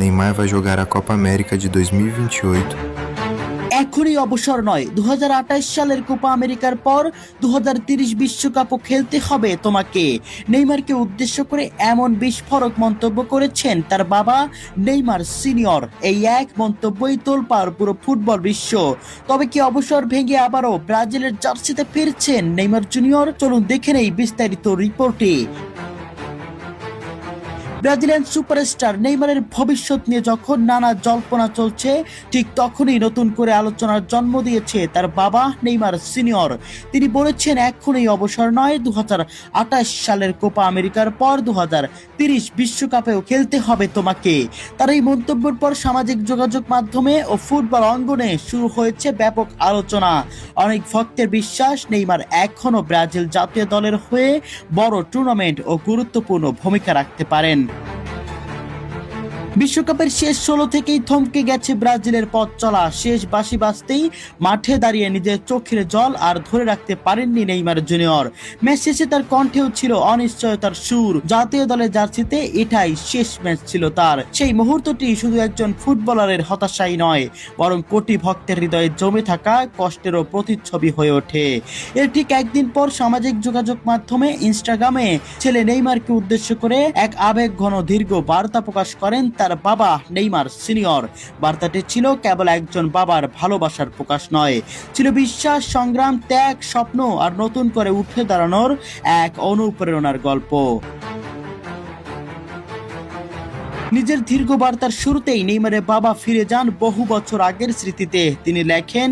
Neymar vai jogar a Copa América de 2028. এখনই অবসর নয়, 2028 সালের কোপা আমেরিকার পর 2030 বিশ্বকাপও খেলতে হবে তোমাকে। নেইমারকে উদ্দেশ্য করে এমন বিস্ফোরক মন্তব্য করেছেন তার বাবা নেইমার সিনিয়র। এই এক মন্তব্যই তোলপাড় পুরো ফুটবল বিশ্ব। তবে কি অবসর ভেঙে আবারও ব্রাজিলের জার্সিতে ফিরছেন নেইমার জুনিয়র? চলুন দেখে নেই বিস্তারিত রিপোর্টে। ব্রাজিলিয়ান সুপারস্টার নেইমারের ভবিষ্যৎ নিয়ে যখন নানা জল্পনা চলছে, ঠিক তখনই নতুন করে আলোচনার জন্ম দিয়েছে তার বাবা নেইমার সিনিয়র। তিনি বলেছেন এখনই অবসর নয়, 2028 সালের কোপা আমেরিকার পর 2030 বিশ্বকাপেও খেলতে হবে তোমাকে। তার এই মন্তব্যের পর সামাজিক যোগাযোগ মাধ্যমে ও ফুটবল অঙ্গনে শুরু হয়েছে ব্যাপক আলোচনা। অনেক ভক্তের বিশ্বাস নেইমার এখনও ব্রাজিল জাতীয় দলের হয়ে বড় টুর্নামেন্ট ও গুরুত্বপূর্ণ ভূমিকা রাখতে পারেন। বিশ্বকাপের শেষ 16 থেকেই থমকে গেছে ব্রাজিলের পথ চলা। শেষ বাঁশি বাজতেই মাঠে দাঁড়িয়ে নিজের চোখের জল আর ধরে রাখতে পারেননি নেইমার জুনিয়র। ম্যাচ শেষে তার কণ্ঠেও ছিল অনিশ্চয়তার সুর। জাতীয় দলের জার্সিতে এটাই শেষ ম্যাচ ছিল তার। সেই মুহূর্তটি শুধু একজন ফুটবলারের হতাশাই নয়, বরং কোটি ভক্তের হৃদয়ে জমে থাকা কষ্টেরও প্রতিচ্ছবি হয়ে ওঠে। এর ঠিক একদিন পর সামাজিক যোগাযোগ মাধ্যমে ইনস্টাগ্রামে ছেলে নেইমারকে উদ্দেশ্য করে এক আবেগঘন দীর্ঘ বার্তা প্রকাশ করেন তার বাবা নেইমার সিনিয়র। বার্তাটি ছিল কেবল একজন বাবার ভালোবাসার প্রকাশ নয়, ছিল বিশ্বাস, সংগ্রাম, ত্যাগ, স্বপ্ন আর নতুন করে উঠে দাঁড়ানোর এক অনুপ্রেরণার গল্প। নিজের দীর্ঘ বার্তার শুরুতেই নেইমারের বাবা ফিরে যান বহু বছর আগের স্মৃতিতে। তিনি লেখেন,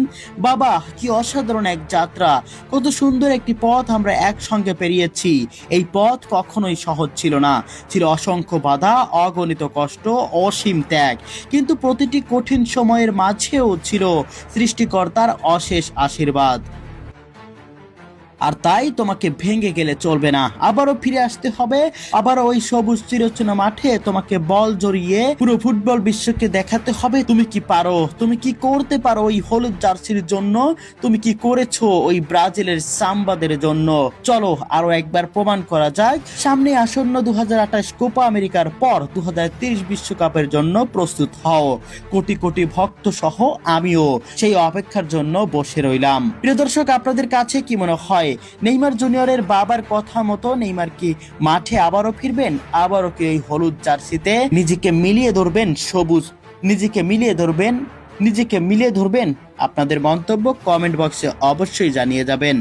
বাবা, কি অসাধারণ এক যাত্রা, কত সুন্দর একটি পথ আমরা একসঙ্গে পেরিয়েছি। এই পথ কখনোই সহজ ছিল না, ছিল অসংখ্য বাধা, অগণিত কষ্ট, অসীম ত্যাগ, কিন্তু প্রতিটি কঠিন সময়ের মাঝেও ছিল সৃষ্টিকর্তার অশেষ আশীর্বাদ। আর তাই তোমাকে ভেঙে গেলে চলবে না, আবারও ফিরে আসতে হবে, আবারও ওই সবুজ চিরচেনা মাঠে তোমাকে বল জড়িয়ে পুরো ফুটবল বিশ্বকে দেখাতে হবে তুমি কি পারো, তুমি কি করতে পারো ওই হলুদ জার্সির জন্য, তুমি কি করেছো ওই ব্রাজিলের সাম্বাদের জন্য। চলো আরো একবার প্রমাণ করা যাক। সামনে আসন্ন 2028 কোপা আমেরিকার পর 2030 বিশ্বকাপের জন্য প্রস্তুত হও। কোটি কোটি ভক্ত সহ আমিও সেই অপেক্ষার জন্য বসে রইলাম। প্রিয় দর্শক, আপনাদের কাছে কি মনে হয়, নেইমার জুনিয়রের বাবার কথা মতো নেইমার কি মাঠে আবারও ফিরবেন? আবারও কি এই হলুদ জার্সিতে নিজেকে মিলিয়ে ধরবেন? আপনাদের মন্তব্য কমেন্ট বক্সে অবশ্যই জানিয়ে যাবেন।